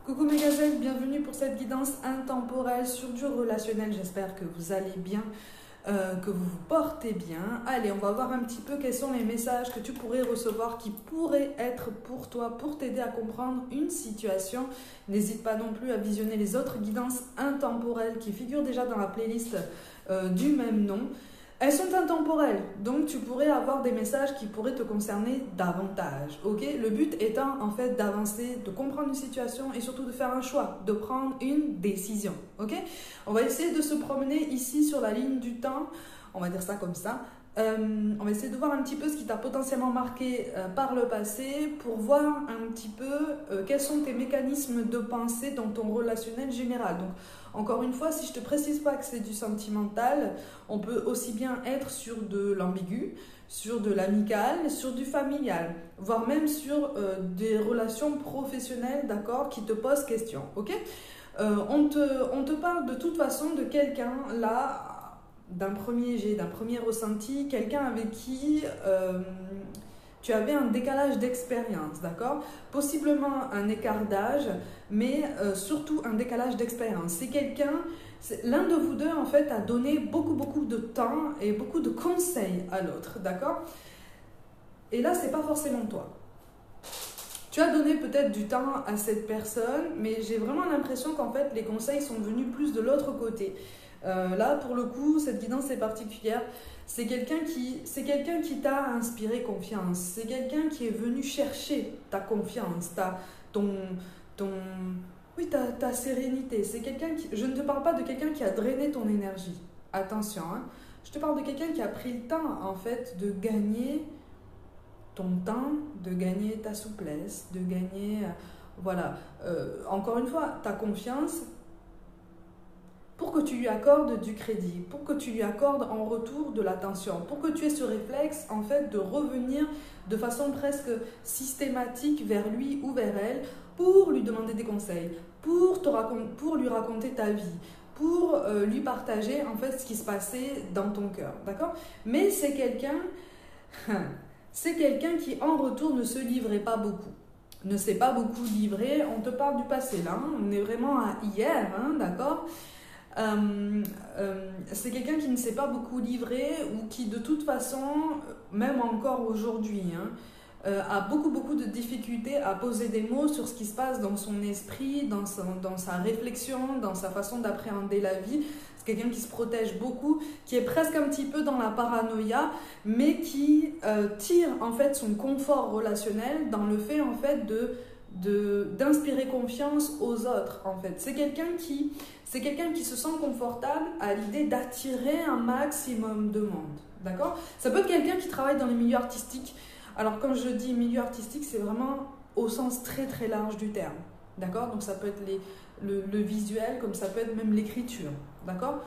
Coucou mes gazelles, bienvenue pour cette guidance intemporelle sur du relationnel. J'espère que vous allez bien, que vous vous portez bien. Allez, on va voir un petit peu quels sont les messages que tu pourrais recevoir qui pourraient être pour toi, pour t'aider à comprendre une situation. N'hésite pas non plus à visionner les autres guidances intemporelles qui figurent déjà dans la playlist du même nom. Elles sont intemporelles, donc tu pourrais avoir des messages qui pourraient te concerner davantage, ok? Le but étant en fait d'avancer, de comprendre une situation et surtout de faire un choix, de prendre une décision, ok? On va essayer de se promener ici sur la ligne du temps, on va dire ça comme ça. On va essayer de voir un petit peu ce qui t'a potentiellement marqué par le passé pour voir un petit peu quels sont tes mécanismes de pensée dans ton relationnel général. Donc, encore une fois, si je ne te précise pas que c'est du sentimental, on peut aussi bien être sur de l'ambigu, sur de l'amical, sur du familial, voire même sur des relations professionnelles, d'accord, qui te posent question, ok? On te parle de toute façon de quelqu'un là, d'un premier jet, d'un premier ressenti, quelqu'un avec qui tu avais un décalage d'expérience, d'accord? Possiblement un écart d'âge, mais surtout un décalage d'expérience. C'est quelqu'un, l'un de vous deux en fait a donné beaucoup de temps et beaucoup de conseils à l'autre, d'accord? Et là, c'est pas forcément toi. Tu as donné peut-être du temps à cette personne, mais j'ai vraiment l'impression qu'en fait, les conseils sont venus plus de l'autre côté. Là, pour le coup, cette guidance est particulière. C'est quelqu'un qui t'a inspiré confiance. C'est quelqu'un qui est venu chercher ta confiance, ta sérénité. C'est quelqu'un qui, je ne te parle pas de quelqu'un qui a drainé ton énergie. Attention, hein. Je te parle de quelqu'un qui a pris le temps, en fait, de gagner ton temps, de gagner ta souplesse, de gagner, voilà. Encore une fois, ta confiance, pour que tu lui accordes du crédit, pour que tu lui accordes en retour de l'attention, pour que tu aies ce réflexe en fait de revenir de façon presque systématique vers lui ou vers elle pour lui demander des conseils, pour lui raconter ta vie, pour lui partager en fait ce qui se passait dans ton cœur, d'accord? Mais c'est quelqu'un qui en retour ne se livrait pas beaucoup. Ne s'est pas beaucoup livré, on te parle du passé là, hein, on est vraiment à hier, hein, d'accord? C'est quelqu'un qui ne s'est pas beaucoup livré ou qui de toute façon, même encore aujourd'hui, hein, a beaucoup de difficultés à poser des mots sur ce qui se passe dans son esprit, dans sa réflexion, dans sa façon d'appréhender la vie. C'est quelqu'un qui se protège beaucoup, qui est presque un petit peu dans la paranoïa, mais qui tire en fait son confort relationnel dans le fait en fait d'inspirer confiance aux autres en fait. C'est quelqu'un qui se sent confortable à l'idée d'attirer un maximum de monde, d'accord? Ça peut être quelqu'un qui travaille dans les milieux artistiques. Alors quand je dis milieu artistique, c'est vraiment au sens très large du terme, d'accord? Donc ça peut être le visuel, comme ça peut être même l'écriture, d'accord?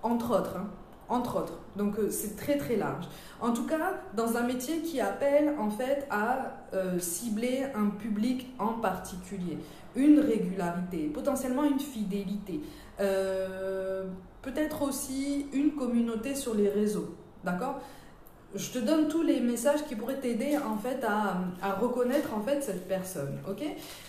Entre autres, hein. Entre autres, donc c'est très large. En tout cas, dans un métier qui appelle en fait à cibler un public en particulier, une régularité, potentiellement une fidélité, peut-être aussi une communauté sur les réseaux, d'accord? Je te donne tous les messages qui pourraient t'aider en fait à reconnaître en fait cette personne, ok?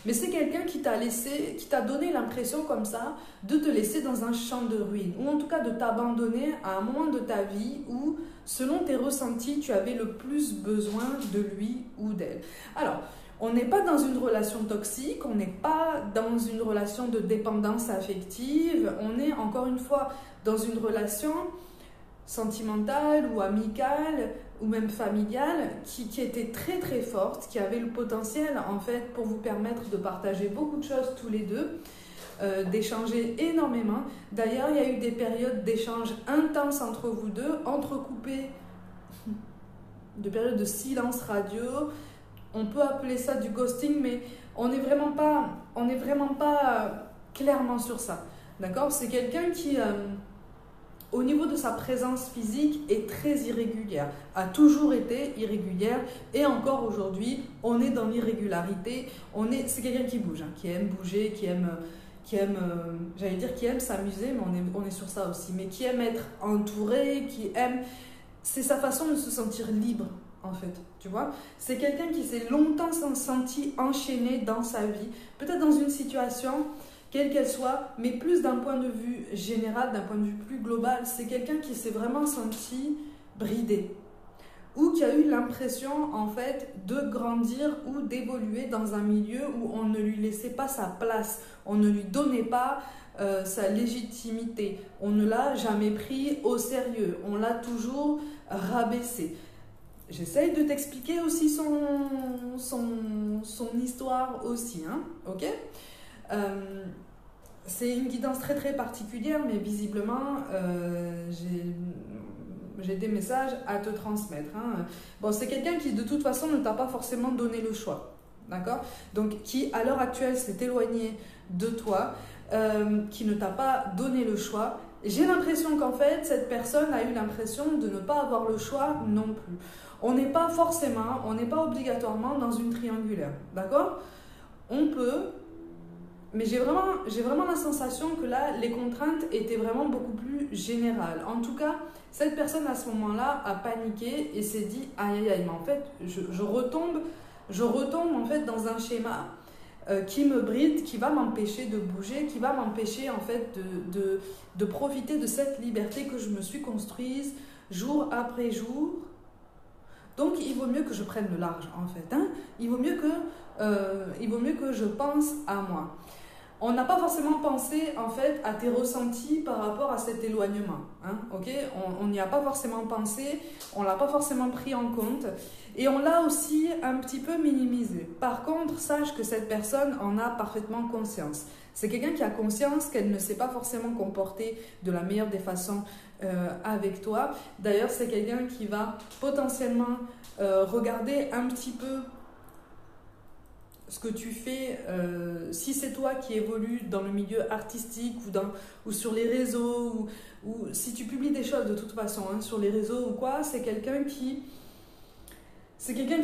Mais c'est quelqu'un qui t'a donné l'impression comme ça de te laisser dans un champ de ruines, ou en tout cas de t'abandonner à un moment de ta vie où, selon tes ressentis, tu avais le plus besoin de lui ou d'elle. Alors, on n'est pas dans une relation toxique, on n'est pas dans une relation de dépendance affective, on est encore une fois dans une relation sentimentale ou amicale ou même familiale qui était très forte, qui avait le potentiel en fait pour vous permettre de partager beaucoup de choses tous les deux, d'échanger énormément. D'ailleurs, il y a eu des périodes d'échange intenses entre vous deux, entrecoupées de périodes de silence radio. On peut appeler ça du ghosting, mais on n'est vraiment pas clairement sur ça, d'accord? C'est quelqu'un qui au niveau de sa présence physique est très irrégulière, a toujours été irrégulière et encore aujourd'hui, on est dans l'irrégularité. C'est quelqu'un qui bouge, hein, qui aime bouger, qui aime s'amuser, mais on est sur ça aussi, mais qui aime être entouré, c'est sa façon de se sentir libre en fait, tu vois. C'est quelqu'un qui s'est longtemps senti enchaîné dans sa vie, peut-être dans une situation, quelle qu'elle soit, mais plus d'un point de vue général, d'un point de vue plus global, c'est quelqu'un qui s'est vraiment senti bridé, ou qui a eu l'impression, en fait, de grandir ou d'évoluer dans un milieu où on ne lui laissait pas sa place, on ne lui donnait pas sa légitimité, on ne l'a jamais pris au sérieux, on l'a toujours rabaissé. J'essaye de t'expliquer aussi son histoire aussi, hein, ok. C'est une guidance très très particulière, mais visiblement, j'ai des messages à te transmettre. Hein. Bon, c'est quelqu'un qui de toute façon ne t'a pas forcément donné le choix, d'accord? Donc qui à l'heure actuelle s'est éloigné de toi, qui ne t'a pas donné le choix. J'ai l'impression qu'en fait cette personne a eu l'impression de ne pas avoir le choix non plus. On n'est pas forcément, on n'est pas obligatoirement dans une triangulaire, d'accord? On peut, mais j'ai vraiment la sensation que là, les contraintes étaient vraiment beaucoup plus générales. En tout cas, cette personne à ce moment-là a paniqué et s'est dit aïe aïe aïe, mais en fait, je retombe en fait dans un schéma qui me bride, qui va m'empêcher de bouger, qui va m'empêcher en fait de profiter de cette liberté que je me suis construite jour après jour. Donc, il vaut mieux que je prenne le large, en fait. Hein. Il vaut mieux que je pense à moi. On n'a pas forcément pensé, en fait, à tes ressentis par rapport à cet éloignement. Hein, ok, on n'y a pas forcément pensé, on ne l'a pas forcément pris en compte. Et on l'a aussi un petit peu minimisé. Par contre, sache que cette personne en a parfaitement conscience. C'est quelqu'un qui a conscience qu'elle ne s'est pas forcément comportée de la meilleure des façons avec toi. D'ailleurs, c'est quelqu'un qui va potentiellement regarder un petit peu ce que tu fais, si c'est toi qui évolues dans le milieu artistique ou sur les réseaux, ou si tu publies des choses de toute façon hein, sur les réseaux ou quoi, c'est quelqu'un qui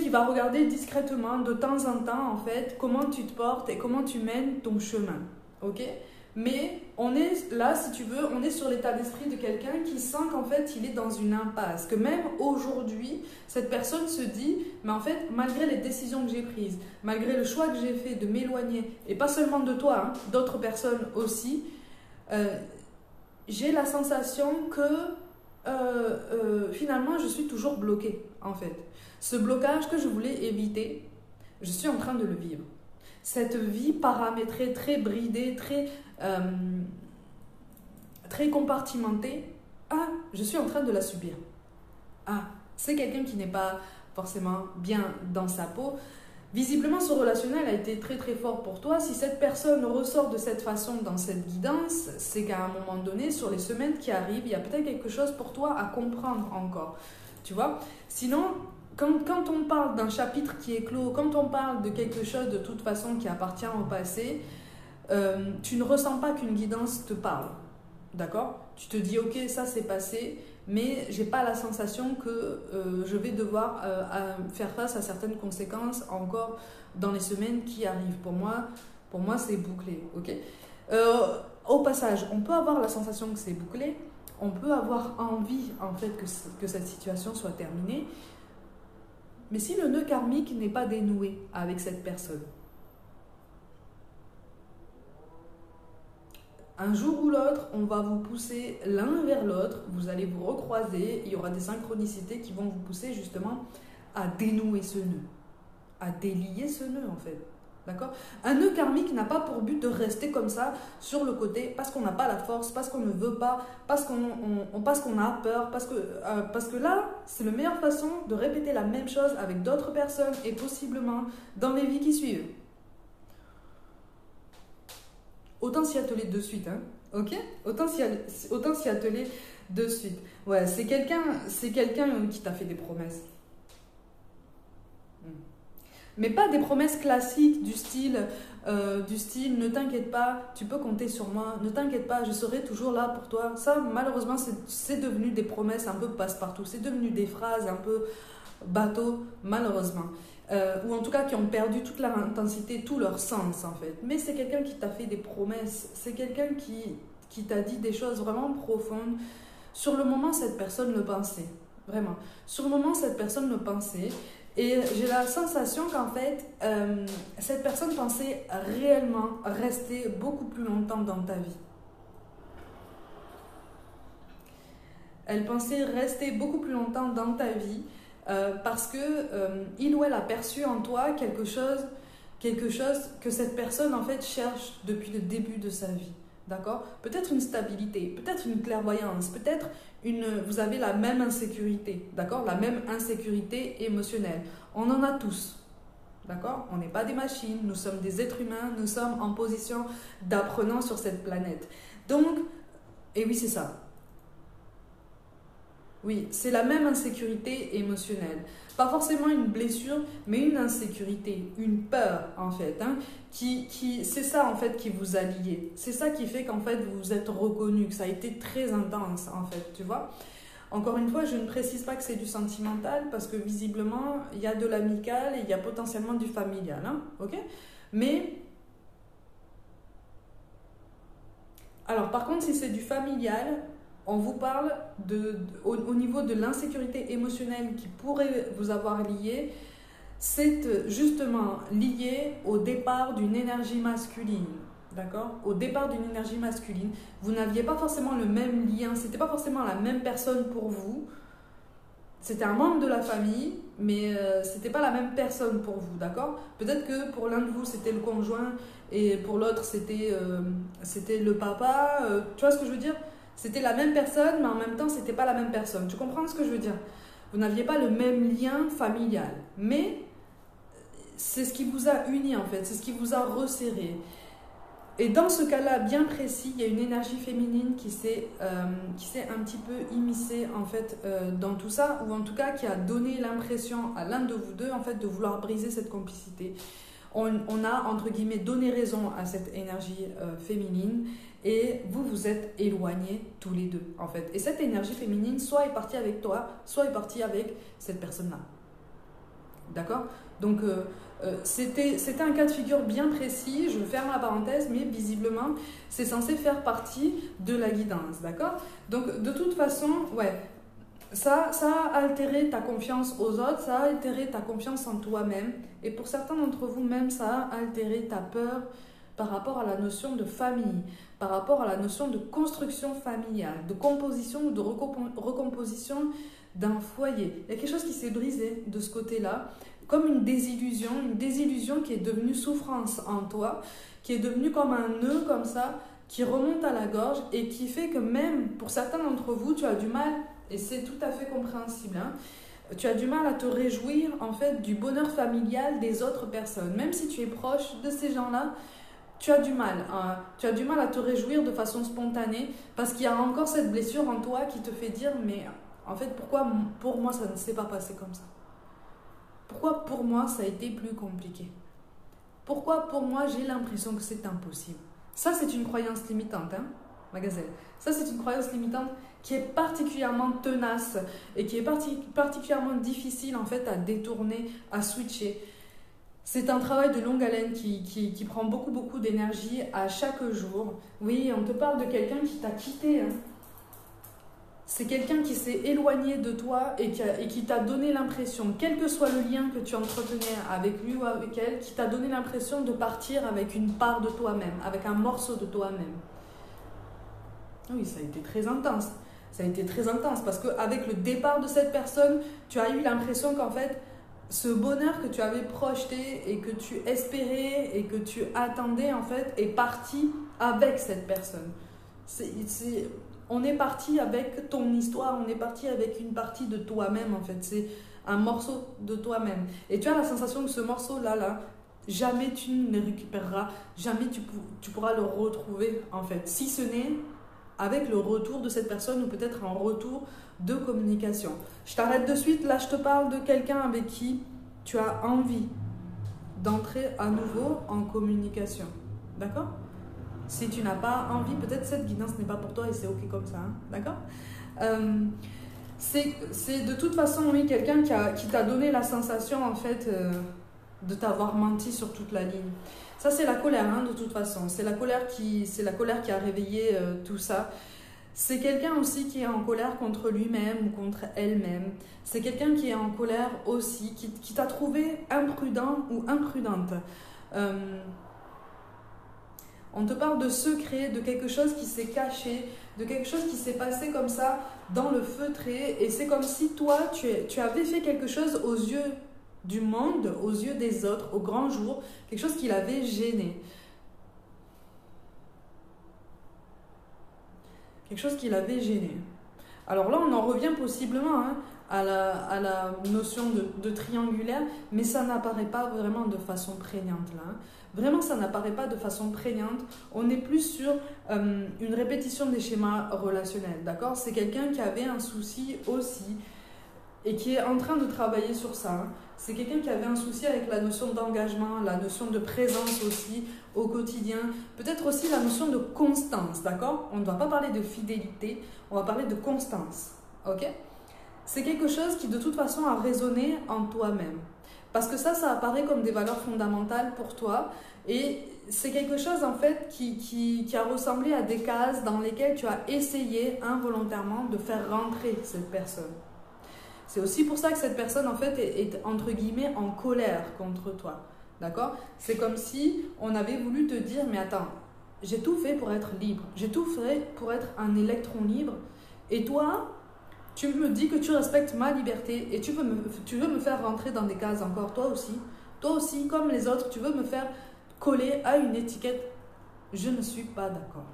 va regarder discrètement de temps en temps en fait comment tu te portes et comment tu mènes ton chemin, ok? Mais on est là, si tu veux, on est sur l'état d'esprit de quelqu'un qui sent qu'en fait il est dans une impasse, que même aujourd'hui cette personne se dit mais en fait malgré les décisions que j'ai prises, malgré le choix que j'ai fait de m'éloigner, et pas seulement de toi, hein, d'autres personnes aussi, j'ai la sensation que finalement je suis toujours bloquée en fait. Ce blocage que je voulais éviter, je suis en train de le vivre. Cette vie paramétrée, très bridée, très compartimentée, je suis en train de la subir. C'est quelqu'un qui n'est pas forcément bien dans sa peau. Visiblement, ce relationnel a été très très fort pour toi. Si cette personne ressort de cette façon dans cette guidance, c'est qu'à un moment donné, sur les semaines qui arrivent, il y a peut-être quelque chose pour toi à comprendre encore. Tu vois? Sinon, quand on parle d'un chapitre qui est clos, quand on parle de quelque chose de toute façon qui appartient au passé, tu ne ressens pas qu'une guidance te parle, d'accord? Tu te dis ok, ça c'est passé, mais j'ai pas la sensation que je vais devoir faire face à certaines conséquences encore dans les semaines qui arrivent. Pour moi c'est bouclé, ok? Au passage, on peut avoir la sensation que c'est bouclé, on peut avoir envie en fait que cette situation soit terminée, mais si le nœud karmique n'est pas dénoué avec cette personne, un jour ou l'autre, on va vous pousser l'un vers l'autre, vous allez vous recroiser, il y aura des synchronicités qui vont vous pousser justement à dénouer ce nœud, à délier ce nœud en fait. D'accord? Un nœud karmique n'a pas pour but de rester comme ça sur le côté parce qu'on n'a pas la force, parce qu'on ne veut pas, parce qu'on a peur, parce que là, c'est la meilleure façon de répéter la même chose avec d'autres personnes et possiblement dans les vies qui suivent. Autant s'y atteler de suite, hein? Ok? Autant s'y atteler de suite. Ouais, c'est quelqu'un qui t'a fait des promesses. Mais pas des promesses classiques du style ne t'inquiète pas, tu peux compter sur moi, ne t'inquiète pas, je serai toujours là pour toi. Ça, malheureusement, c'est devenu des promesses un peu passe-partout, c'est devenu des phrases un peu bateau, malheureusement. Ou en tout cas qui ont perdu toute leur intensité, tout leur sens en fait. Mais c'est quelqu'un qui t'a fait des promesses, c'est quelqu'un qui t'a dit des choses vraiment profondes. Sur le moment, cette personne le pensait. Vraiment. Sur le moment, cette personne le pensait. Et j'ai la sensation qu'en fait, cette personne pensait réellement rester beaucoup plus longtemps dans ta vie. Elle pensait rester beaucoup plus longtemps dans ta vie parce que il ou elle a perçu en toi quelque chose que cette personne en fait cherche depuis le début de sa vie. D'accord? Peut-être une stabilité, peut-être une clairvoyance, peut-être vous avez la même insécurité, d'accord? La même insécurité émotionnelle. On en a tous, d'accord? On n'est pas des machines, nous sommes des êtres humains, nous sommes en position d'apprenant sur cette planète. Donc, et oui, c'est ça. Oui, c'est la même insécurité émotionnelle. Pas forcément une blessure, mais une insécurité, une peur en fait. Hein, c'est ça en fait qui vous a lié. C'est ça qui fait qu'en fait vous vous êtes reconnu, que ça a été très intense en fait, tu vois. Encore une fois, je ne précise pas que c'est du sentimental parce que visiblement il y a de l'amical et il y a potentiellement du familial. Hein, ok? Mais alors par contre, si c'est du familial, on vous parle au niveau de l'insécurité émotionnelle qui pourrait vous avoir lié, c'est justement lié au départ d'une énergie masculine. D'accord? Au départ d'une énergie masculine, vous n'aviez pas forcément le même lien, c'était pas forcément la même personne pour vous. C'était un membre de la famille, mais c'était pas la même personne pour vous, d'accord? Peut-être que pour l'un de vous, c'était le conjoint et pour l'autre, c'était le papa. Tu vois ce que je veux dire? C'était la même personne, mais en même temps, c'était pas la même personne. Tu comprends ce que je veux dire? Vous n'aviez pas le même lien familial, mais c'est ce qui vous a uni en fait, c'est ce qui vous a resserré. Et dans ce cas-là bien précis, il y a une énergie féminine qui s'est un petit peu immiscée en fait dans tout ça, ou en tout cas qui a donné l'impression à l'un de vous deux en fait de vouloir briser cette complicité. On a entre guillemets donné raison à cette énergie féminine et vous vous êtes éloignés tous les deux en fait. Et cette énergie féminine soit est partie avec toi, soit est partie avec cette personne-là. D'accord? Donc c'était un cas de figure bien précis, je ferme la parenthèse, mais visiblement c'est censé faire partie de la guidance, d'accord? Donc de toute façon, ouais, ça a altéré ta confiance aux autres, ça a altéré ta confiance en toi-même, et pour certains d'entre vous même, ça a altéré ta peur par rapport à la notion de famille, par rapport à la notion de construction familiale, de composition ou de recomposition d'un foyer. Il y a quelque chose qui s'est brisé de ce côté-là, comme une désillusion qui est devenue souffrance en toi, qui est devenue comme un nœud comme ça, qui remonte à la gorge et qui fait que même pour certains d'entre vous, tu as du mal, et c'est tout à fait compréhensible, hein, tu as du mal à te réjouir en fait du bonheur familial des autres personnes. Même si tu es proche de ces gens-là, tu as du mal à te réjouir de façon spontanée parce qu'il y a encore cette blessure en toi qui te fait dire mais en fait pourquoi pour moi ça ne s'est pas passé comme ça? Pourquoi pour moi ça a été plus compliqué? Pourquoi pour moi j'ai l'impression que c'est impossible? Ça c'est une croyance limitante, hein, ma gazelle. Ça c'est une croyance limitante qui est particulièrement tenace et qui est particulièrement difficile en fait à détourner, à switcher. C'est un travail de longue haleine qui prend beaucoup d'énergie à chaque jour. Oui, on te parle de quelqu'un qui t'a quitté. Hein. C'est quelqu'un qui s'est éloigné de toi et qui t'a donné l'impression, quel que soit le lien que tu entretenais avec lui ou avec elle, qui t'a donné l'impression de partir avec une part de toi-même, avec un morceau de toi-même. Oui, ça a été très intense. Ça a été très intense parce qu'avec le départ de cette personne, tu as eu l'impression qu'en fait, ce bonheur que tu avais projeté et que tu espérais et que tu attendais en fait est parti avec cette personne. On est parti avec ton histoire, on est parti avec une partie de toi-même en fait. C'est un morceau de toi-même. Et tu as la sensation que ce morceau-là, jamais tu ne le récupéreras, jamais tu pourras le retrouver en fait. Si ce n'est avec le retour de cette personne ou peut-être un retour de communication. Je t'arrête de suite, là je te parle de quelqu'un avec qui tu as envie d'entrer à nouveau en communication. D'accord? Si tu n'as pas envie, peut-être cette guidance n'est pas pour toi et c'est ok comme ça. Hein? D'accord? C'est de toute façon, oui, quelqu'un qui t'a donné la sensation en fait de t'avoir menti sur toute la ligne. Ça c'est la colère, hein, de toute façon. C'est la colère qui a réveillé tout ça. C'est quelqu'un aussi qui est en colère contre lui-même ou contre elle-même. C'est quelqu'un qui est en colère aussi, qui t'a trouvé imprudent ou imprudente. On te parle de secret, de quelque chose qui s'est caché, de quelque chose qui s'est passé comme ça dans le feutré. Et c'est comme si toi, tu avais fait quelque chose aux yeux du monde, aux yeux des autres, au grand jour, quelque chose qui l'avait gêné. Quelque chose qui l'avait gêné. Alors là, on en revient possiblement à la notion de triangulaire, mais ça n'apparaît pas vraiment de façon prégnante là. Vraiment, ça n'apparaît pas de façon prégnante. On est plus sur une répétition des schémas relationnels, d'accord? C'est quelqu'un qui avait un souci aussi et qui est en train de travailler sur ça. C'est quelqu'un qui avait un souci avec la notion d'engagement, la notion de présence aussi au quotidien, peut-être aussi la notion de constance, d'accord? On ne va pas parler de fidélité, on va parler de constance, ok? C'est quelque chose qui de toute façon a résonné en toi-même. Parce que ça apparaît comme des valeurs fondamentales pour toi et c'est quelque chose en fait qui a ressemblé à des cases dans lesquelles tu as essayé involontairement de faire rentrer cette personne. C'est aussi pour ça que cette personne en fait est entre guillemets en colère contre toi. D'accord? C'est comme si on avait voulu te dire mais attends, j'ai tout fait pour être libre, j'ai tout fait pour être un électron libre et toi, tu me dis que tu respectes ma liberté et tu veux me faire rentrer dans des cases encore, toi aussi, comme les autres, tu veux me faire coller à une étiquette. Je ne suis pas d'accord.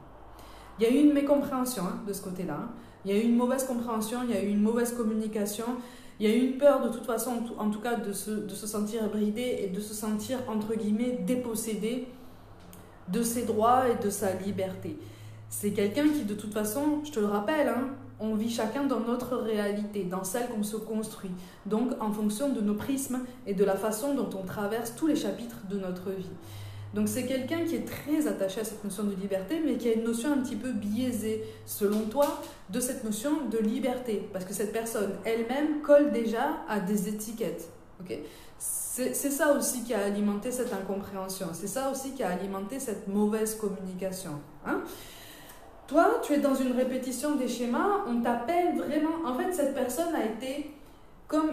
Il y a eu une mécompréhension de ce côté-là. Il y a eu une mauvaise compréhension, il y a eu une mauvaise communication. Il y a eu une peur de toute façon, en tout cas de se sentir bridé et de se sentir, entre guillemets, dépossédé de ses droits et de sa liberté. C'est quelqu'un qui, de toute façon, je te le rappelle, on vit chacun dans notre réalité, dans celle qu'on se construit. Donc, en fonction de nos prismes et de la façon dont on traverse tous les chapitres de notre vie. Donc, c'est quelqu'un qui est très attaché à cette notion de liberté, mais qui a une notion un petit peu biaisée, selon toi, de cette notion de liberté. Parce que cette personne elle-même colle déjà à des étiquettes. Okay? C'est ça aussi qui a alimenté cette incompréhension. C'est ça aussi qui a alimenté cette mauvaise communication. Toi, tu es dans une répétition des schémas, on t'appelle vraiment... En fait, cette personne a été comme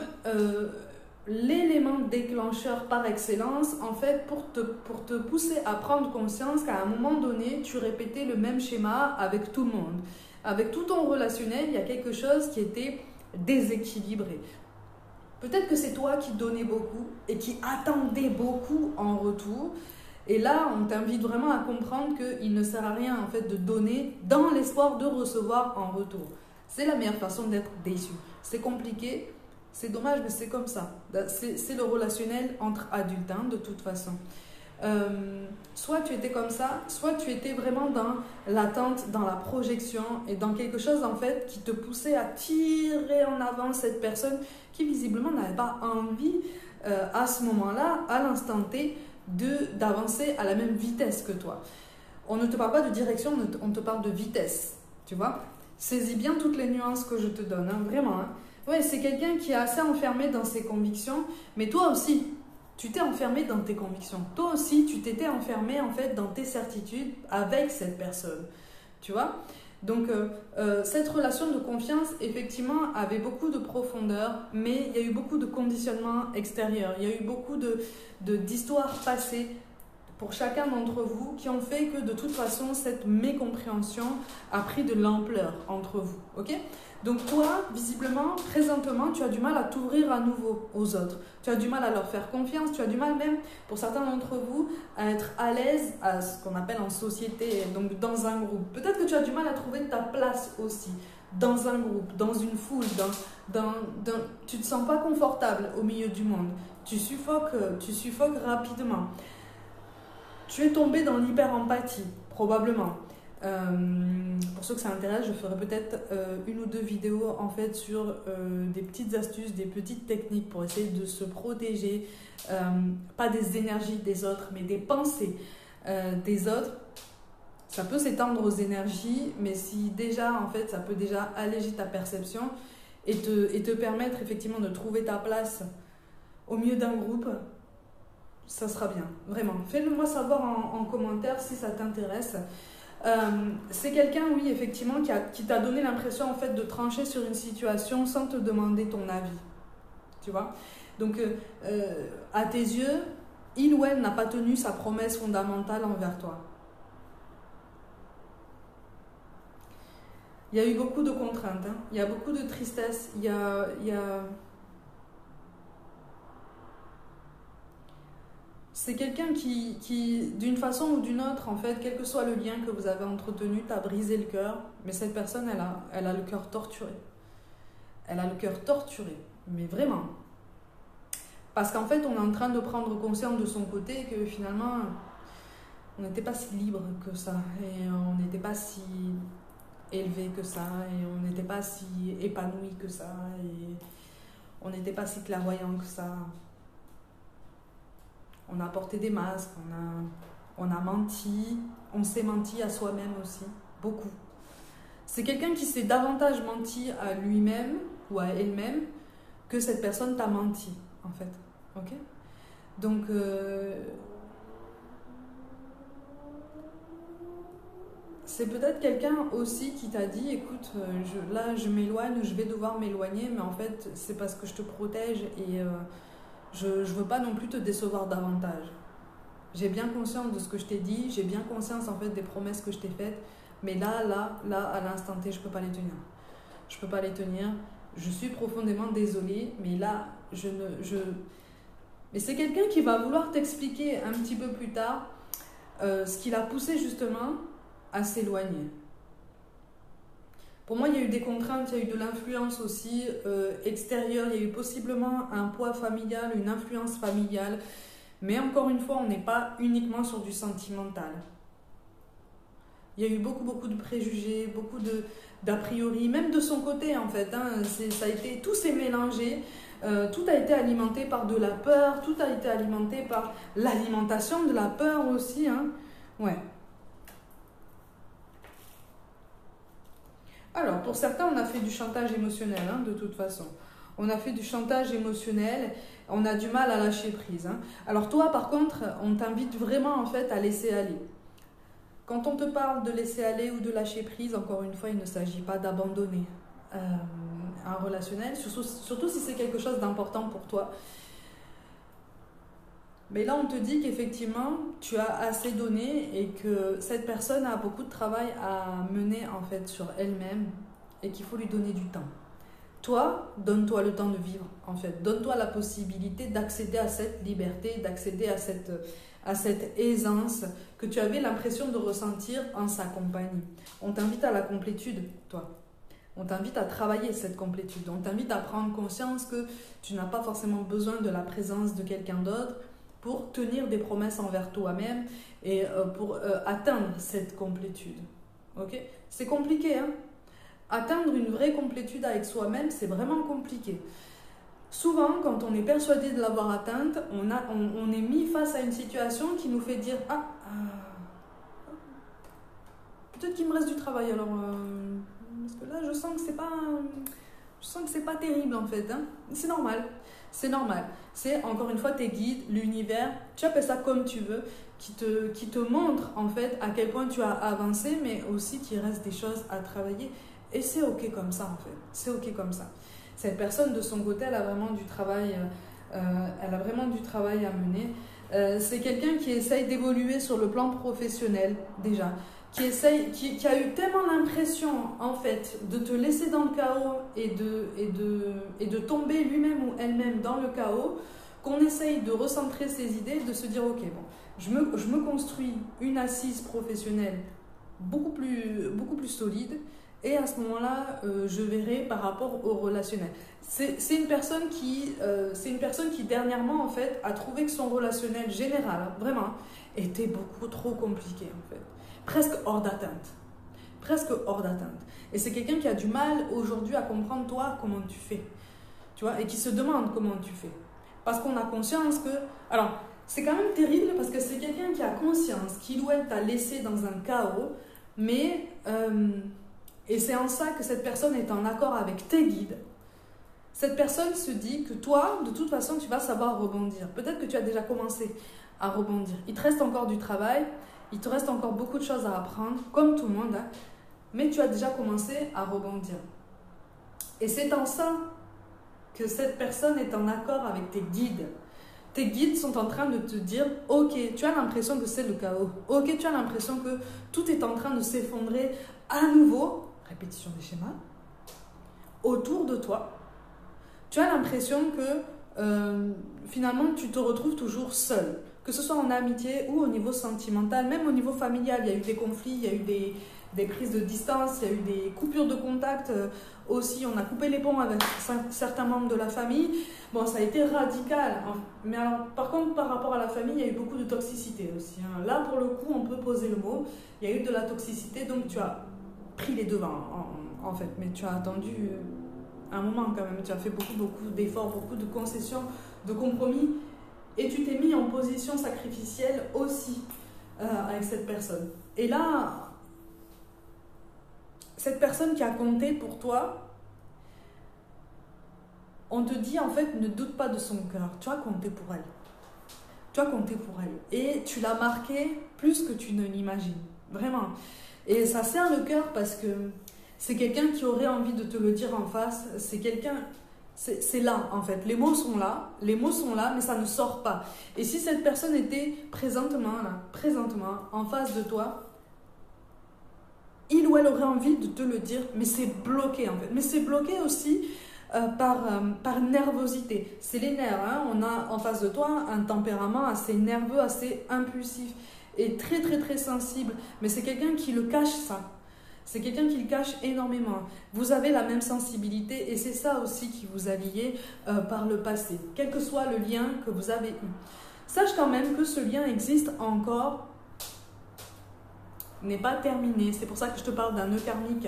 l'élément déclencheur par excellence, en fait, pour te pousser à prendre conscience qu'à un moment donné, tu répétais le même schéma avec tout le monde. Avec tout ton relationnel, il y a quelque chose qui était déséquilibré. Peut-être que c'est toi qui donnais beaucoup et qui attendais beaucoup en retour. Et là, on t'invite vraiment à comprendre qu'il ne sert à rien en fait de donner dans l'espoir de recevoir en retour. C'est la meilleure façon d'être déçu. C'est compliqué, c'est dommage, mais c'est comme ça. C'est le relationnel entre adultes, de toute façon. Soit tu étais comme ça, soit tu étais vraiment dans l'attente, dans la projection et dans quelque chose en fait qui te poussait à tirer en avant cette personne qui visiblement n'avait pas envie à ce moment-là, à l'instant T, d'avancer à la même vitesse que toi. On ne te parle pas de direction, on te parle de vitesse, tu vois. Saisis bien toutes les nuances que je te donne, vraiment. Ouais, c'est quelqu'un qui est assez enfermé dans ses convictions, mais toi aussi, tu t'es enfermé dans tes convictions. Toi aussi, tu t'étais enfermé en fait dans tes certitudes avec cette personne, tu vois. Donc, cette relation de confiance, effectivement, avait beaucoup de profondeur, mais il y a eu beaucoup de conditionnements extérieurs. Il y a eu beaucoup d'histoires passées pour chacun d'entre vous qui ont fait que, de toute façon, cette mécompréhension a pris de l'ampleur entre vous. Ok ? Donc, toi, visiblement, présentement, tu as du mal à t'ouvrir à nouveau aux autres. Tu as du mal à leur faire confiance. Tu as du mal même, pour certains d'entre vous, à être à l'aise à ce qu'on appelle en société, donc dans un groupe. Peut-être que tu as du mal à trouver ta place aussi dans un groupe, dans une foule. Tu ne te sens pas confortable au milieu du monde. Tu suffoques rapidement. Tu es tombé dans l'hyper-empathie, probablement. Pour ceux que ça intéresse, je ferai peut-être une ou deux vidéos en fait sur des petites astuces, des petites techniques pour essayer de se protéger, pas des énergies des autres, mais des pensées des autres. Ça peut s'étendre aux énergies, mais si déjà en fait ça peut déjà alléger ta perception et te permettre effectivement de trouver ta place au milieu d'un groupe, ça sera bien, vraiment. Fais-le moi savoir en commentaire si ça t'intéresse. C'est quelqu'un, oui, effectivement, qui t'a donné l'impression en fait de trancher sur une situation sans te demander ton avis. Tu vois? Donc, à tes yeux, il ou elle n'a pas tenu sa promesse fondamentale envers toi. Il y a eu beaucoup de contraintes, hein. Il y a beaucoup de tristesse, C'est quelqu'un qui, d'une façon ou d'une autre, en fait, quel que soit le lien que vous avez entretenu, t'a brisé le cœur, mais cette personne, elle a le cœur torturé. Elle a le cœur torturé, mais vraiment. Parce qu'en fait, on est en train de prendre conscience de son côté que finalement, on n'était pas si libre que ça, et on n'était pas si élevé que ça, et on n'était pas si épanoui que ça, et on n'était pas si clairvoyant que ça. On a porté des masques, on a menti, on s'est menti à soi-même aussi, beaucoup. C'est quelqu'un qui s'est davantage menti à lui-même ou à elle-même que cette personne t'a menti, en fait. Ok? Donc, c'est peut-être quelqu'un aussi qui t'a dit, écoute, là je m'éloigne, je vais devoir m'éloigner, mais en fait c'est parce que je te protège et je ne veux pas non plus te décevoir davantage. J'ai bien conscience de ce que je t'ai dit, j'ai bien conscience en fait des promesses que je t'ai faites, mais là, à l'instant T, je ne peux pas les tenir. Je ne peux pas les tenir, je suis profondément désolée, mais là, Mais c'est quelqu'un qui va vouloir t'expliquer un petit peu plus tard ce qui l'a poussé justement à s'éloigner. Pour moi, il y a eu des contraintes, il y a eu de l'influence aussi extérieure, il y a eu possiblement un poids familial, une influence familiale. Mais encore une fois, on n'est pas uniquement sur du sentimental. Il y a eu beaucoup de préjugés, beaucoup d'a priori, même de son côté en fait. Hein, tout s'est mélangé, tout a été alimenté par de la peur, tout a été alimenté par l'alimentation de la peur aussi. Hein. Ouais. Alors, pour certains, on a fait du chantage émotionnel, hein, de toute façon. On a fait du chantage émotionnel, on a du mal à lâcher prise. Hein. Alors toi, par contre, on t'invite vraiment en fait à laisser aller. Quand on te parle de laisser aller ou de lâcher prise, encore une fois, il ne s'agit pas d'abandonner un relationnel, surtout si c'est quelque chose d'important pour toi. Mais là, on te dit qu'effectivement, tu as assez donné et que cette personne a beaucoup de travail à mener en fait sur elle-même et qu'il faut lui donner du temps. Toi, donne-toi le temps de vivre en fait. Donne-toi la possibilité d'accéder à cette liberté, d'accéder à cette aisance que tu avais l'impression de ressentir en sa compagnie. On t'invite à la complétude, toi. On t'invite à travailler cette complétude. On t'invite à prendre conscience que tu n'as pas forcément besoin de la présence de quelqu'un d'autre pour tenir des promesses envers toi-même et pour atteindre cette complétude. Ok? C'est compliqué, hein? Atteindre une vraie complétude avec soi-même, c'est vraiment compliqué. Souvent, quand on est persuadé de l'avoir atteinte, on est mis face à une situation qui nous fait dire « Ah, peut-être qu'il me reste du travail, alors... parce que là, je sens que c'est pas terrible, en fait. Hein. C'est normal. C'est normal. C'est, encore une fois, tes guides, l'univers, tu appelles ça comme tu veux, qui te montre, en fait, à quel point tu as avancé, mais aussi qu'il reste des choses à travailler. Et c'est OK comme ça, en fait. C'est OK comme ça. Cette personne, de son côté, elle a vraiment du travail à mener. C'est quelqu'un qui essaye d'évoluer sur le plan professionnel, déjà. Qui a eu tellement l'impression, en fait, de te laisser dans le chaos et de tomber lui-même ou elle-même dans le chaos, qu'on essaye de recentrer ses idées, de se dire, OK, bon, je me construis une assise professionnelle beaucoup plus solide, et à ce moment-là, je verrai par rapport au relationnel. C'est une personne qui dernièrement, en fait, a trouvé que son relationnel général, hein, vraiment, était beaucoup trop compliqué, en fait. Presque hors d'atteinte. Presque hors d'atteinte. Et c'est quelqu'un qui a du mal aujourd'hui à comprendre, toi, comment tu fais. Tu vois, et qui se demande comment tu fais. Parce qu'on a conscience que... Alors, c'est quand même terrible parce que c'est quelqu'un qui a conscience qu'il ou elle t'a laissé dans un chaos, mais... et c'est en ça que cette personne est en accord avec tes guides. Cette personne se dit que toi, de toute façon, tu vas savoir rebondir. Peut-être que tu as déjà commencé à rebondir. Il te reste encore du travail. Il te reste encore beaucoup de choses à apprendre, comme tout le monde, hein, mais tu as déjà commencé à rebondir. Et c'est en ça que cette personne est en accord avec tes guides. Tes guides sont en train de te dire, ok, tu as l'impression que c'est le chaos. Ok, tu as l'impression que tout est en train de s'effondrer à nouveau. Répétition des schémas. Autour de toi. Tu as l'impression que finalement, tu te retrouves toujours seul. Que ce soit en amitié ou au niveau sentimental, même au niveau familial. Il y a eu des conflits, il y a eu des prises de distance, il y a eu des coupures de contact aussi. On a coupé les ponts avec certains membres de la famille. Bon, ça a été radical. Hein. Mais alors, par contre, par rapport à la famille, il y a eu beaucoup de toxicité aussi. Hein. Là, pour le coup, on peut poser le mot. Il y a eu de la toxicité, donc tu as pris les devants, en fait. Mais tu as attendu un moment quand même. Tu as fait beaucoup d'efforts, beaucoup de concessions, de compromis. Et tu t'es mis en position sacrificielle aussi avec cette personne. Et là, cette personne qui a compté pour toi, on te dit en fait, ne doute pas de son cœur. Tu as compté pour elle. Tu as compté pour elle. Et tu l'as marqué plus que tu ne l'imagines. Vraiment. Et ça serre le cœur parce que c'est quelqu'un qui aurait envie de te le dire en face. C'est quelqu'un... C'est là, en fait. Les mots sont là, mais ça ne sort pas. Et si cette personne était présentement en face de toi, il ou elle aurait envie de te le dire, mais c'est bloqué, en fait. Mais c'est bloqué aussi par nervosité. C'est les nerfs, hein. On a en face de toi un tempérament assez nerveux, assez impulsif et très, très, très sensible. Mais c'est quelqu'un qui le cache, ça. C'est quelqu'un qui le cache énormément. Vous avez la même sensibilité et c'est ça aussi qui vous a lié par le passé, quel que soit le lien que vous avez eu. Sache quand même que ce lien existe encore, n'est pas terminé. C'est pour ça que je te parle d'un nœud karmique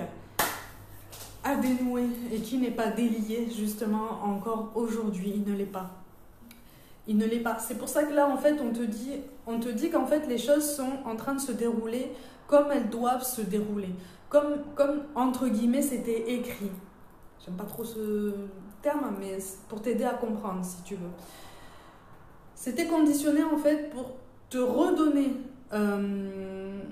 à dénouer et qui n'est pas délié justement encore aujourd'hui. Il ne l'est pas. Il ne l'est pas. C'est pour ça que là, en fait, on te dit qu'en fait, les choses sont en train de se dérouler comme elles doivent se dérouler. Comme entre guillemets, c'était écrit. J'aime pas trop ce terme, mais pour t'aider à comprendre, si tu veux. C'était conditionné, en fait, pour te redonner un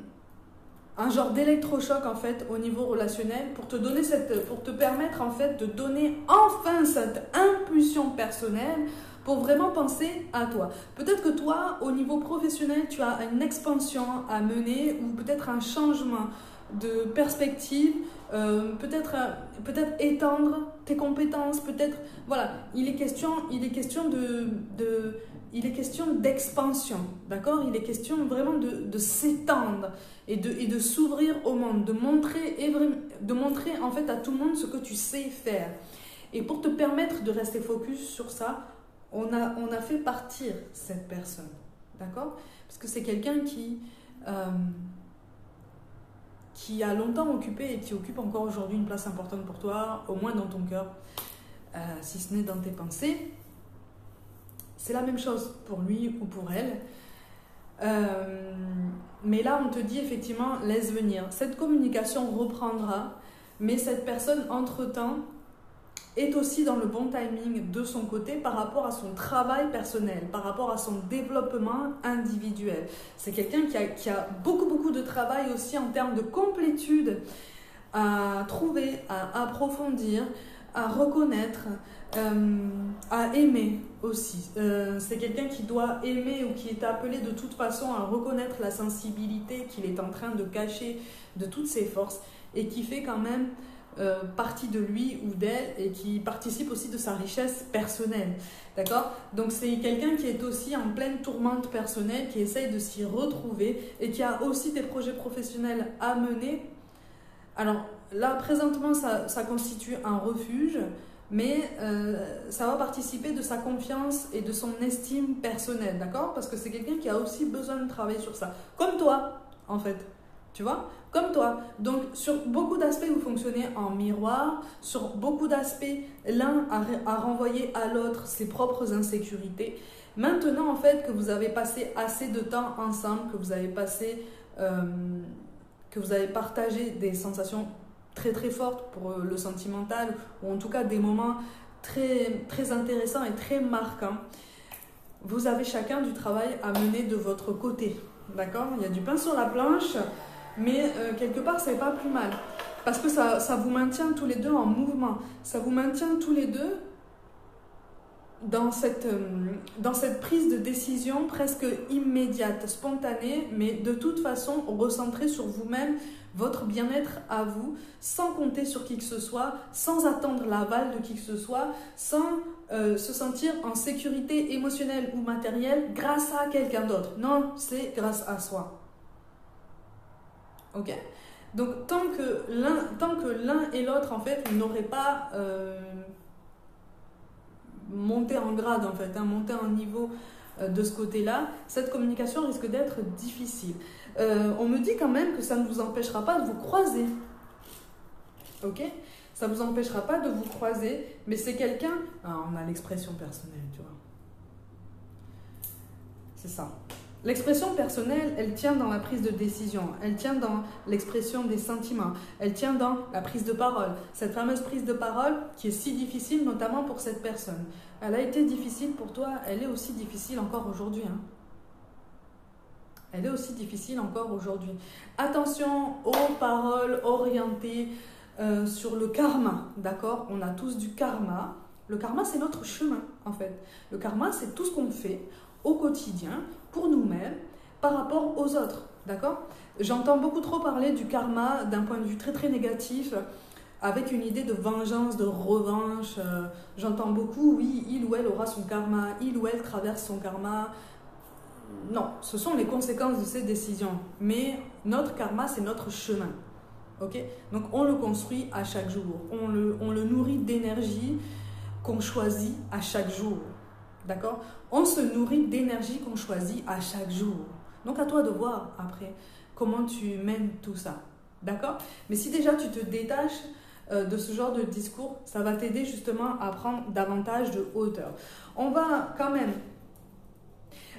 genre d'électrochoc, en fait, au niveau relationnel, pour te permettre, en fait, de donner enfin cette impulsion personnelle pour vraiment penser à toi. Peut-être que toi, au niveau professionnel, tu as une expansion à mener ou peut-être un changement de perspective, peut-être étendre tes compétences, peut-être, voilà, il est question d'expansion, d'accord? Il est question vraiment de s'étendre et de s'ouvrir au monde, de montrer en fait à tout le monde ce que tu sais faire. Et pour te permettre de rester focus sur ça, on a fait partir cette personne, d'accord? Parce que c'est quelqu'un qui a longtemps occupé et qui occupe encore aujourd'hui une place importante pour toi, au moins dans ton cœur, si ce n'est dans tes pensées. C'est la même chose pour lui ou pour elle. Mais là, on te dit effectivement, laisse venir. Cette communication reprendra, mais cette personne, entre-temps, est aussi dans le bon timing de son côté par rapport à son travail personnel, par rapport à son développement individuel. C'est quelqu'un qui a beaucoup de travail aussi en termes de complétude à trouver, à approfondir, à reconnaître, à aimer aussi. C'est quelqu'un qui doit aimer ou qui est appelé de toute façon à reconnaître la sensibilité qu'il est en train de cacher de toutes ses forces et qui fait quand même partie de lui ou d'elle et qui participe aussi de sa richesse personnelle. D'accord? Donc c'est quelqu'un qui est aussi en pleine tourmente personnelle, qui essaye de s'y retrouver et qui a aussi des projets professionnels à mener. Alors là, présentement, ça constitue un refuge, mais ça va participer de sa confiance et de son estime personnelle, d'accord? Parce que c'est quelqu'un qui a aussi besoin de travailler sur ça. Comme toi, en fait. Tu vois? Comme toi. Donc, sur beaucoup d'aspects, vous fonctionnez en miroir. Sur beaucoup d'aspects, l'un a renvoyé à l'autre ses propres insécurités. Maintenant, en fait, que vous avez passé assez de temps ensemble, que vous avez partagé des sensations très très fortes pour le sentimental, ou en tout cas des moments très, très intéressants et très marquants, vous avez chacun du travail à mener de votre côté. d'accord? Il y a du pain sur la planche, mais quelque part, c'est pas plus mal. Parce que ça vous maintient tous les deux en mouvement. Ça vous maintient tous les deux dans cette prise de décision presque immédiate, spontanée, mais de toute façon recentrée sur vous-même, votre bien-être à vous, sans compter sur qui que ce soit, sans attendre l'aval de qui que ce soit, sans se sentir en sécurité émotionnelle ou matérielle grâce à quelqu'un d'autre. Non, c'est grâce à soi. Ok? Donc tant que l'un et l'autre, en fait, n'auraient pas monté en grade, en fait, monté en niveau de ce côté-là, cette communication risque d'être difficile. On me dit quand même que ça ne vous empêchera pas de vous croiser. Ok? Ça ne vous empêchera pas de vous croiser, mais c'est quelqu'un... Ah, on a l'expression personnelle, tu vois. C'est ça. L'expression personnelle, elle tient dans la prise de décision, elle tient dans l'expression des sentiments, elle tient dans la prise de parole. Cette fameuse prise de parole qui est si difficile, notamment pour cette personne. Elle a été difficile pour toi, elle est aussi difficile encore aujourd'hui. Hein. Elle est aussi difficile encore aujourd'hui. Attention aux paroles orientées sur le karma, d'accord? On a tous du karma. Le karma, c'est notre chemin, en fait. Le karma, c'est tout ce qu'on fait au quotidien, pour nous-mêmes, par rapport aux autres, d'accord? J'entends beaucoup trop parler du karma d'un point de vue très très négatif, avec une idée de vengeance, de revanche. J'entends beaucoup, oui, il ou elle aura son karma, il ou elle traverse son karma. Non, ce sont les conséquences de ces décisions, mais notre karma, c'est notre chemin, ok? Donc on le construit à chaque jour, on le nourrit d'énergie qu'on choisit à chaque jour. D'accord? On se nourrit d'énergie qu'on choisit à chaque jour. Donc à toi de voir après comment tu mènes tout ça. D'accord? Mais si déjà tu te détaches de ce genre de discours, ça va t'aider justement à prendre davantage de hauteur. On va quand même...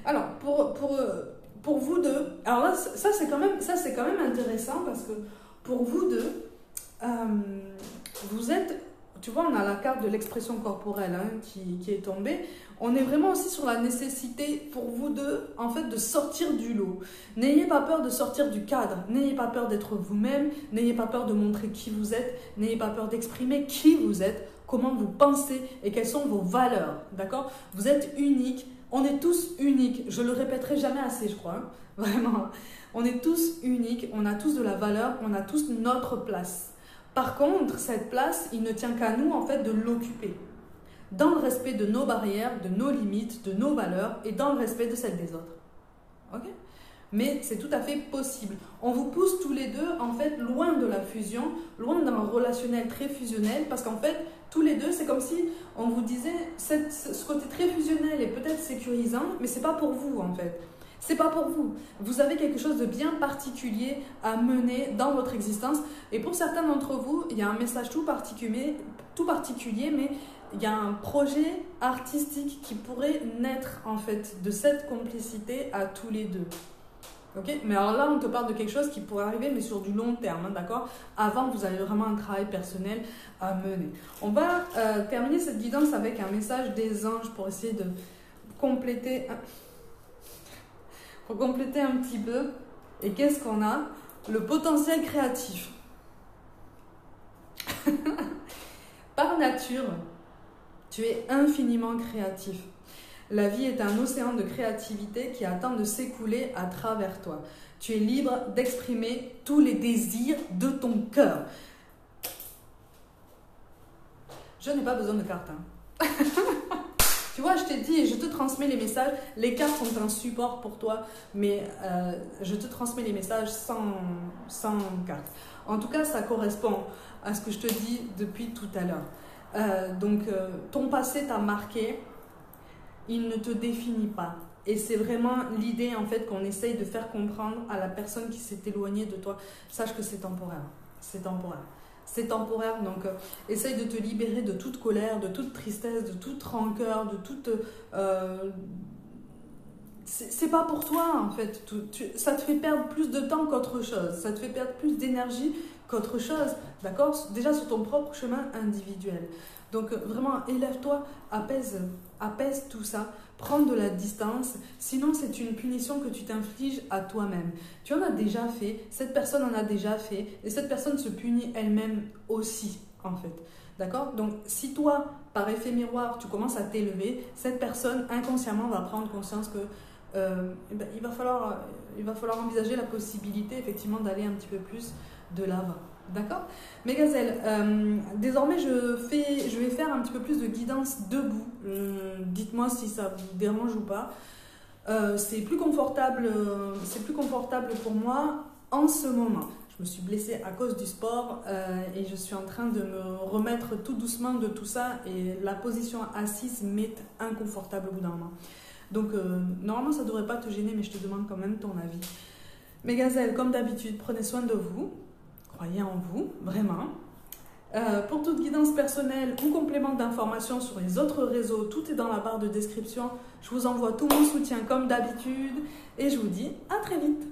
Alors, pour vous deux... Alors là, ça c'est quand même intéressant parce que pour vous deux, vous êtes... Tu vois, on a la carte de l'expression corporelle hein, qui est tombée. On est vraiment aussi sur la nécessité pour vous deux, en fait, de sortir du lot. N'ayez pas peur de sortir du cadre. N'ayez pas peur d'être vous-même. N'ayez pas peur de montrer qui vous êtes. N'ayez pas peur d'exprimer qui vous êtes, comment vous pensez et quelles sont vos valeurs. D'accord? Vous êtes unique. On est tous uniques. Je le répéterai jamais assez, je crois. Hein. Vraiment. On est tous uniques. On a tous de la valeur. On a tous notre place. Par contre, cette place, il ne tient qu'à nous, en fait, de l'occuper. Dans le respect de nos barrières, de nos limites, de nos valeurs et dans le respect de celles des autres. Ok? Mais c'est tout à fait possible. On vous pousse tous les deux, en fait, loin de la fusion, loin d'un relationnel très fusionnel, parce qu'en fait, tous les deux, c'est comme si on vous disait, ce côté très fusionnel est peut-être sécurisant, mais c'est pas pour vous, en fait. C'est pas pour vous. Vous avez quelque chose de bien particulier à mener dans votre existence. Et pour certains d'entre vous, il y a un message tout particulier, mais il y a un projet artistique qui pourrait naître en fait de cette complicité à tous les deux. Ok? Mais alors là, on te parle de quelque chose qui pourrait arriver, mais sur du long terme, hein, d'accord? Avant, vous avez vraiment un travail personnel à mener. On va terminer cette guidance avec un message des anges pour essayer de compléter... Pour compléter un petit peu, et qu'est-ce qu'on a? Le potentiel créatif. Par nature, tu es infiniment créatif. La vie est un océan de créativité qui attend de s'écouler à travers toi. Tu es libre d'exprimer tous les désirs de ton cœur. Je n'ai pas besoin de cartes. Hein. Tu vois, je t'ai dit, je te transmets les messages. Les cartes sont un support pour toi, mais je te transmets les messages sans cartes. En tout cas, ça correspond à ce que je te dis depuis tout à l'heure. Donc, ton passé t'a marqué, il ne te définit pas. Et c'est vraiment l'idée, en fait, qu'on essaye de faire comprendre à la personne qui s'est éloignée de toi. Sache que c'est temporaire. C'est temporaire. C'est temporaire, donc essaye de te libérer de toute colère, de toute tristesse, de toute rancœur, de toute c'est pas pour toi en fait. Ça te fait perdre plus de temps qu'autre chose. Ça te fait perdre plus d'énergie qu'autre chose. D'accord? Déjà sur ton propre chemin individuel. Donc vraiment, élève-toi, apaise tout ça. Prends de la distance. Sinon, c'est une punition que tu t'infliges à toi-même. Tu en as déjà fait. Cette personne en a déjà fait. Et cette personne se punit elle-même aussi, en fait. D'accord? Donc, si toi, par effet miroir, tu commences à t'élever, cette personne, inconsciemment, va prendre conscience que il va falloir envisager la possibilité, effectivement, d'aller un petit peu plus de l'avant. D'accord? Mes gazelles, désormais, je vais faire un petit peu plus de guidance debout. Dites-moi si ça vous dérange ou pas. C'est plus confortable pour moi en ce moment. Je me suis blessée à cause du sport et je suis en train de me remettre tout doucement de tout ça et la position assise m'est inconfortable au bout d'un moment. Donc normalement ça ne devrait pas te gêner mais je te demande quand même ton avis. Mes gazelles, comme d'habitude, prenez soin de vous, croyez en vous, vraiment. Pour toute guidance personnelle ou complément d'informations sur les autres réseaux, tout est dans la barre de description. Je vous envoie tout mon soutien comme d'habitude et je vous dis à très vite.